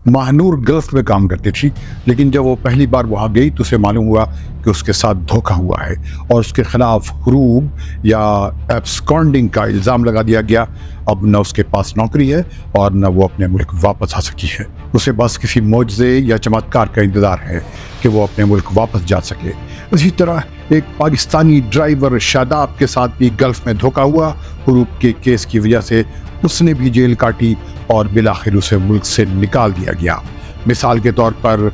Mahnoor gulf में काम करती थी, लेकिन जब वो पहली बार वहाँ गई तो उसे मालूम हुआ कि उसके साथ धोखा हुआ है और उसके खिलाफ हुरूब या एब्सकॉन्डिंग का इल्ज़ाम लगा दिया गया। अब न उसके पास नौकरी है और न वो अपने मुल्क वापस आ सकी है। उसे बस किसी मौजज़े या चमत्कार का इंतज़ार है कि वो अपने मुल्क वापस जा सके। इसी तरह एक पाकिस्तानी ड्राइवर शादाब के साथ भी गल्फ में धोखा हुआ। हुरूब के केस की वजह से उसने भी जेल काटी और बिलाखिर उसे मुल्क से निकाल दिया गया। मिसाल के तौर पर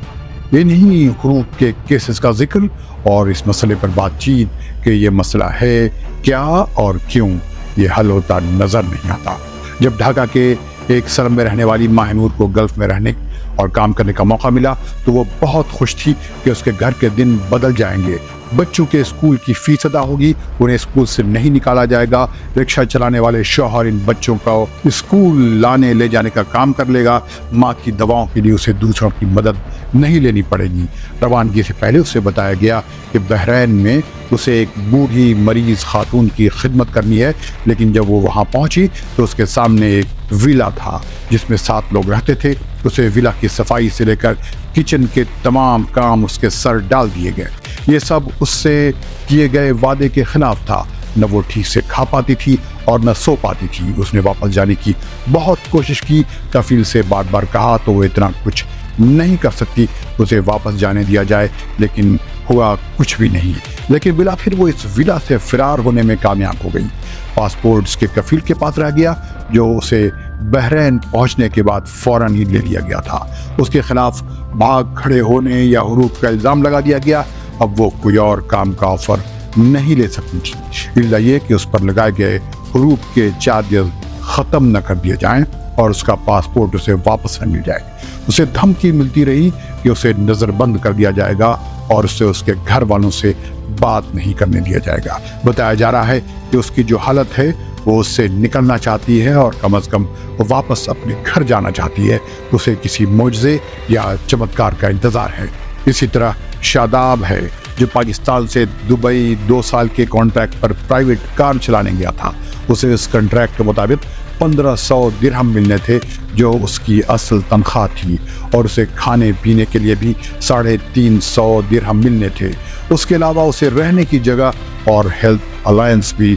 इन्हीं हुरूब के केसेस का जिक्र और इस मसले पर बातचीत कि ये मसला है क्या और क्यों, ये हल होता नजर नहीं आता। जब ढाका के एक स्लम में रहने वाली महानूर को गल्फ में रहने और काम करने का मौका मिला तो वो बहुत खुश थी कि उसके घर के दिन बदल जाएंगे। बच्चों के स्कूल की फीस अदा होगी, उन्हें स्कूल से नहीं निकाला जाएगा। रिक्शा चलाने वाले शौहर इन बच्चों को स्कूल लाने ले जाने का काम कर लेगा। माँ की दवाओं के लिए उसे दूसरों की मदद नहीं लेनी पड़ेगी। रवानगी से पहले उसे बताया गया कि बहरैन में उसे एक बूढ़ी मरीज खातून की खिदमत करनी है, लेकिन जब वो वहाँ पहुँची तो उसके सामने एक विला था जिसमें 7 लोग रहते थे। उसे विला की सफाई से लेकर किचन के तमाम काम उसके सर डाल दिए गए। ये सब उससे किए गए वादे के खिलाफ था। न वो ठीक से खा पाती थी और न सो पाती थी। उसने वापस जाने की बहुत कोशिश की, कफील से बार बार कहा तो वो इतना कुछ नहीं कर सकती उसे वापस जाने दिया जाए, लेकिन हुआ कुछ भी नहीं। लेकिन बिला फिर वो इस विला से फरार होने में कामयाब हो गई। पासपोर्ट उसके कफील के पास रह गया जो उसे बहरैन पहुंचने के बाद फौरन ही ले लिया गया था। उसके खिलाफ भाग खड़े होने या हुरूब का इल्ज़ाम लगा दिया गया। अब वो कोई और काम का ऑफर नहीं ले सकती थी, इल्ला ये कि उस पर लगाए गए हुरूब के चार्जेस ख़त्म न कर दिए जाएं और उसका पासपोर्ट उसे वापस न मिल जाए। उसे धमकी मिलती रही कि उसे नज़रबंद कर दिया जाएगा और उससे उसके घर वालों से बात नहीं करने दिया जाएगा। बताया जा रहा है कि उसकी जो हालत है वो उससे निकलना चाहती है और कम से कम वो वापस अपने घर जाना चाहती है। उसे किसी मौजज़े या चमत्कार का इंतज़ार है। इसी तरह शादाब है जो पाकिस्तान से दुबई 2 साल के कॉन्ट्रैक्ट पर प्राइवेट कार चलाने गया था। उसे इस कॉन्ट्रैक्ट के मुताबिक 1500 दिरहम मिलने थे जो उसकी असल तनख्वाह थी और उसे खाने पीने के लिए भी 350 दिरहम मिलने थे। उसके अलावा उसे रहने की जगह और हेल्थ अलायंस भी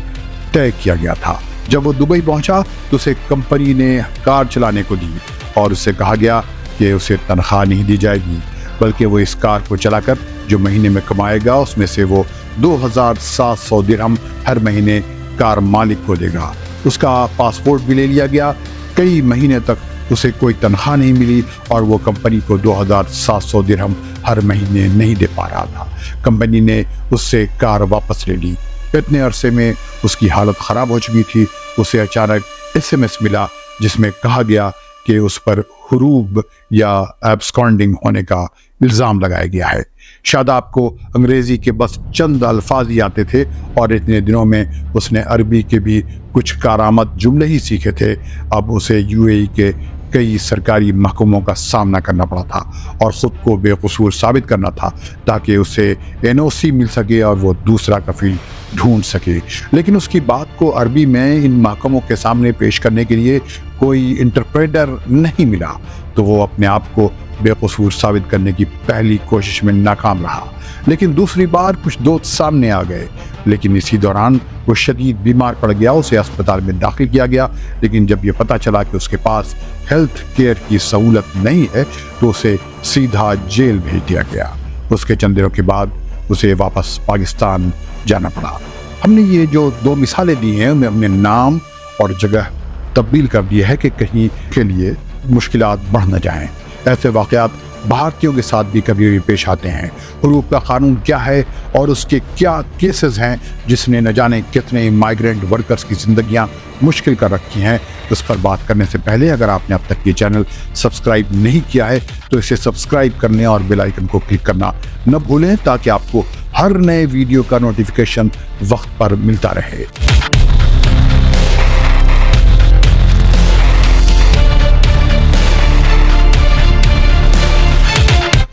तय किया गया था। जब वो दुबई पहुंचा तो उसे कंपनी ने कार चलाने को दी और उससे कहा गया कि उसे तनख्वाह नहीं दी जाएगी, बल्कि वो इस कार को चलाकर जो महीने में कमाएगा उसमें से वो 2700 दिरहम हर महीने कार मालिक को देगा। उसका पासपोर्ट भी ले लिया गया। कई महीने तक उसे कोई तनख्वाह नहीं मिली और वो कंपनी को 2700 दिरहम हर महीने नहीं दे पा रहा था। कंपनी ने उससे कार वापस ले ली। इतने अरसे में उसकी हालत ख़राब हो चुकी थी। उसे अचानक SMS मिला जिसमें कहा गया कि उस पर हुरूब या एब्सकॉन्डिंग होने का इल्ज़ाम लगाया गया है। शादाब को अंग्रेज़ी के बस चंद अल्फाज ही आते थे और इतने दिनों में उसने अरबी के भी कुछ कारामद जुमले ही सीखे थे। अब उसे UAE के कई सरकारी महकमों का सामना करना पड़ा था और ख़ुद को बेकसूर साबित करना था ताकि उसे NOC मिल सके और वो दूसरा कफील ढूंढ सके। लेकिन उसकी बात को अरबी में इन महकमों के सामने पेश करने के लिए कोई इंटरप्रेटर नहीं मिला, तो वो अपने आप को बेकसूर साबित करने की पहली कोशिश में नाकाम रहा। लेकिन दूसरी बार कुछ दोस्त सामने आ गए, लेकिन इसी दौरान वो शदीद बीमार पड़ गया। उसे अस्पताल में दाखिल किया गया, लेकिन जब ये पता चला कि उसके पास हेल्थ केयर की सहूलत नहीं है तो उसे सीधा जेल भेज दिया गया। उसके चंद दिनों के बाद उसे वापस पाकिस्तान जाना पड़ा। हमने ये जो 2 मिसालें दी हैं उनमें अपने नाम और जगह तब्दील कर दिए है कि कहीं के लिए मुश्किलात बढ़ न जाएं। ऐसे वाक़यात भारतीयों के साथ भी कभी भी पेश आते हैं। हुरूब का कानून क्या है और उसके क्या केसेस हैं जिसने न जाने कितने माइग्रेंट वर्कर्स की ज़िंदगियां मुश्किल कर रखी हैं। उस पर बात करने से पहले अगर आपने अब तक ये चैनल सब्सक्राइब नहीं किया है तो इसे सब्सक्राइब करने और बेल आइकन को क्लिक करना न भूलें ताकि आपको हर नए वीडियो का नोटिफिकेशन वक्त पर मिलता रहे।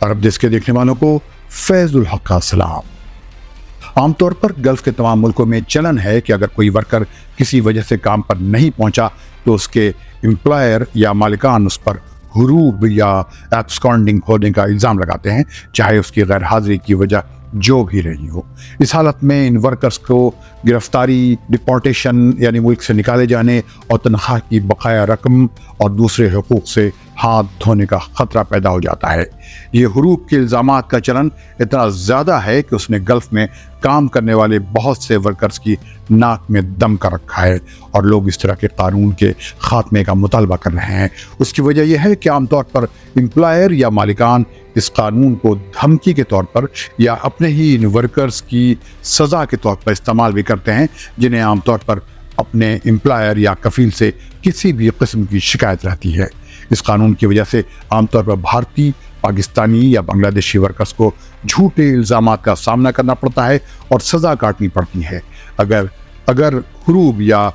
अरब देश के देखने वालों को फैजुल हक का सलाम। आमतौर पर गल्फ के तमाम मुल्कों में चलन है कि अगर कोई वर्कर किसी वजह से काम पर नहीं पहुंचा तो उसके एम्प्लॉयर या मालिकान उस पर हरूब या एब्सकॉन्डिंग होने का इल्ज़ाम लगाते हैं, चाहे उसकी गैर हाजिरी की वजह जो भी रही हो। इस हालत में इन वर्कर्स को गिरफ्तारी, डिपोर्टेशन यानी मुल्क से निकाले जाने और तनख्वाह की बकाया रकम और दूसरे हुकूक से हाथ धोने का खतरा पैदा हो जाता है। ये हुरूब के इल्ज़ामात का चलन इतना ज़्यादा है कि उसने गल्फ में काम करने वाले बहुत से वर्कर्स की नाक में दम कर रखा है और लोग इस तरह के कानून के खात्मे का मुतालबा कर रहे हैं। उसकी वजह यह है कि आमतौर पर एम्प्लॉयर या मालिकान इस कानून को धमकी के तौर पर या अपने ही इन वर्कर्स की सज़ा के तौर पर इस्तेमाल भी करते हैं, जिन्हें आमतौर पर अपने एम्प्लॉयर या कफील से किसी भी किस्म की शिकायत रहती है। इस कानून की वजह से आमतौर पर भारतीय, पाकिस्तानी या बांग्लादेशी वर्कर्स को झूठे इल्ज़ामात का सामना करना पड़ता है और सज़ा काटनी पड़ती है। अगर हुरूब या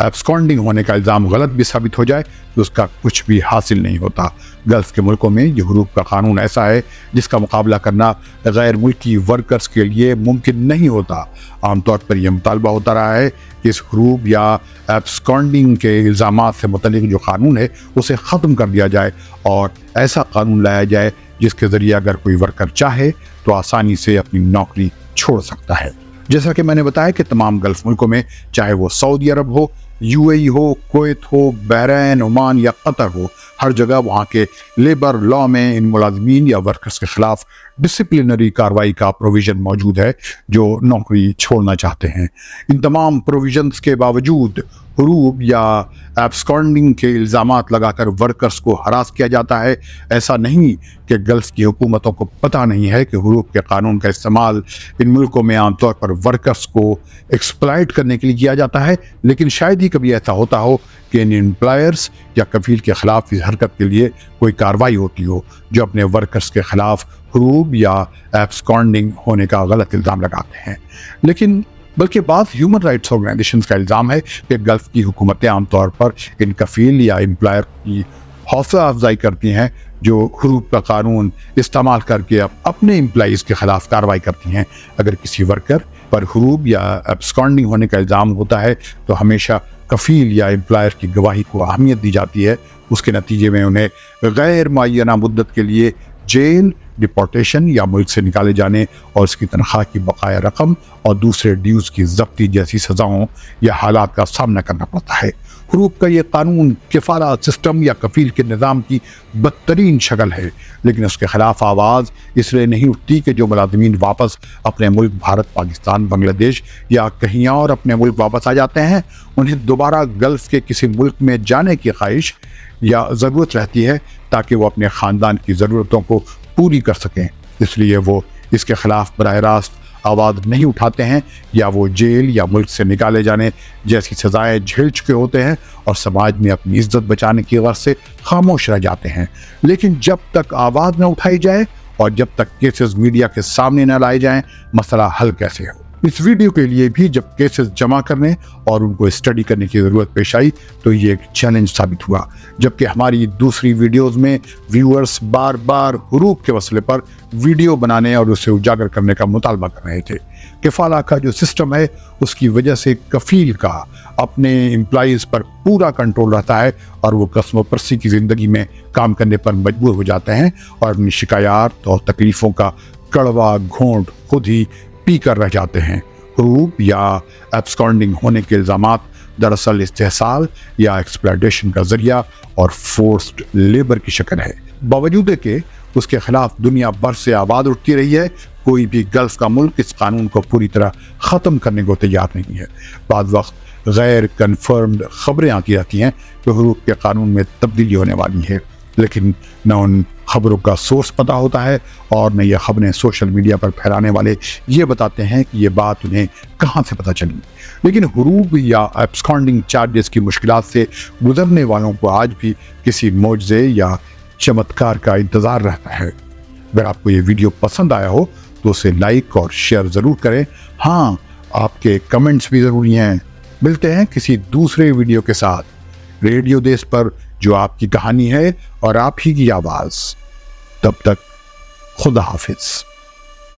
एब्सकॉन्डिंग होने का इल्ज़ाम गलत भी साबित हो जाए तो उसका कुछ भी हासिल नहीं होता। गल्फ़ के मुल्कों में ये हुरूब का कानून ऐसा है जिसका मुकाबला करना गैर मुल्की वर्कर्स के लिए मुमकिन नहीं होता। आमतौर पर यह मुतालबा होता रहा है कि इस हुरूब या एब्सकॉन्डिंग के इल्ज़ामात से मुतल्लिक़ जो कानून है उसे ख़त्म कर दिया जाए और ऐसा कानून लाया जाए जिसके ज़रिए अगर कोई वर्कर चाहे तो आसानी से अपनी नौकरी छोड़ सकता है। जैसा कि मैंने बताया कि तमाम गल्फ़ मुल्कों में, चाहे वो सऊदी अरब हो, यूएई हो, कुवैत हो, बहरीन, ओमान या कतर हो, हर जगह वहाँ के लेबर लॉ में इन मुलाज़मीन या वर्कर्स के ख़िलाफ़ डिसिप्लिनरी कार्रवाई का प्रोविज़न मौजूद है जो नौकरी छोड़ना चाहते हैं। इन तमाम प्रोविज़न्स के बावजूद हुरूब या एब्सकॉन्डिंग के इल्ज़ामात लगाकर वर्कर्स को हरास किया जाता है। ऐसा नहीं कि गल्फ़ की हुकूमतों को पता नहीं है कि हुरूब के कानून का इस्तेमाल इन मुल्कों में आमतौर पर वर्कर्स को एक्सप्लॉइट करने के लिए किया जाता है, लेकिन शायद ही कभी ऐसा होता हो कि इन एम्प्लॉयर्स या कफील के ख़िलाफ़ इस हरकत के लिए कोई कार्रवाई होती हो जो अपने वर्कर्स के ख़िलाफ़ हुरूब या एब्सकॉन्डिंग होने का गलत इल्ज़ाम लगाते हैं। लेकिन बल्कि बात ह्यूमन राइट्स ऑर्गेनाइजेशंस का इल्ज़ाम है कि गल्फ़ की हुकूमतें आमतौर पर इन कफील या एम्प्लॉयर की हौसला अफजाई करती हैं जो हुरूब का कानून इस्तेमाल करके अपने एम्प्लॉइज़ के ख़िलाफ़ कार्रवाई करती हैं। अगर किसी वर्कर पर हुरूब या एब्सकॉन्डिंग होने का इल्ज़ाम होता है तो हमेशा कफील या एम्प्लॉयर की गवाही को अहमियत दी जाती है। उसके नतीजे में उन्हें गैर मुअय्यना मुद्दत के लिए जेल, डिपोर्टेशन या मुल्क से निकाले जाने और उसकी तनख्वाह की बकाया रकम और दूसरे ड्यूज़ की ज़ब्ती जैसी सज़ाओं या हालात का सामना करना पड़ता है। हुरूब का ये कानून किफ़ाला सिस्टम या कफील के निज़ाम की बदतरीन शक्ल है, लेकिन उसके ख़िलाफ़ आवाज़ इसलिए नहीं उठती कि जो मुलाज़मीन वापस अपने मुल्क भारत, पाकिस्तान, बांग्लादेश या कहीं और अपने मुल्क वापस आ जाते हैं, उन्हें दोबारा गल्फ़ के किसी मुल्क में जाने की ख्वाहिश या ज़रूरत रहती है ताकि वो अपने ख़ानदान की ज़रूरतों को पूरी कर सकें। इसलिए वो इसके ख़िलाफ़ बराह रास्त आवाज़ नहीं उठाते हैं या वो जेल या मुल्क से निकाले जाने जैसी सज़ाएं झेल चुके होते हैं और समाज में अपनी इज्जत बचाने की गर्ज से खामोश रह जाते हैं। लेकिन जब तक आवाज़ न उठाई जाए और जब तक केसेस मीडिया के सामने न लाए जाएं, मसला हल कैसे हो। इस वीडियो के लिए भी जब केसेस जमा करने और उनको स्टडी करने की ज़रूरत पेश आई तो ये एक चैलेंज साबित हुआ, जबकि हमारी दूसरी वीडियोस में व्यूअर्स बार बार हुरूब के मसले पर वीडियो बनाने और उसे उजागर करने का मुतालबा कर रहे थे। किफ़ाला का जो सिस्टम है उसकी वजह से कफील का अपने एम्प्लॉइज़ पर पूरा कंट्रोल रहता है और वो कस्म परसी की ज़िंदगी में काम करने पर मजबूर हो जाते हैं और अपनी शिकायत और तकलीफ़ों का कड़वा घोंट खुद ही पी कर रह जाते हैं। हुरूब या एब्सकॉन्डिंग होने के इल्ज़ामात दरअसल इस्तेहसाल या एक्सप्लॉयटेशन का ज़रिया और फोर्स्ड लेबर की शक्ल है। बावजूद के उसके ख़िलाफ़ दुनिया भर से आवाज़ उठती रही है, कोई भी गल्फ़ का मुल्क इस कानून को पूरी तरह ख़त्म करने को तैयार नहीं है। बाद वक्त गैर कन्फर्म्ड ख़बरें आती रहती हैं कि हुरूब के कानून में तब्दीली होने वाली है, लेकिन न उन खबरों का सोर्स पता होता है और न ये खबरें सोशल मीडिया पर फैलाने वाले ये बताते हैं कि ये बात उन्हें कहाँ से पता चली। लेकिन हुरूब या एब्सकॉन्डिंग चार्जेस की मुश्किलात से गुजरने वालों को आज भी किसी मौजज़े या चमत्कार का इंतज़ार रहता है। अगर आपको ये वीडियो पसंद आया हो तो उसे लाइक और शेयर ज़रूर करें। हाँ, आपके कमेंट्स भी ज़रूरी हैं। मिलते हैं किसी दूसरे वीडियो के साथ रेडियो देश पर, जो आपकी कहानी है और आप ही की आवाज़। तब तक खुदा हाफिज।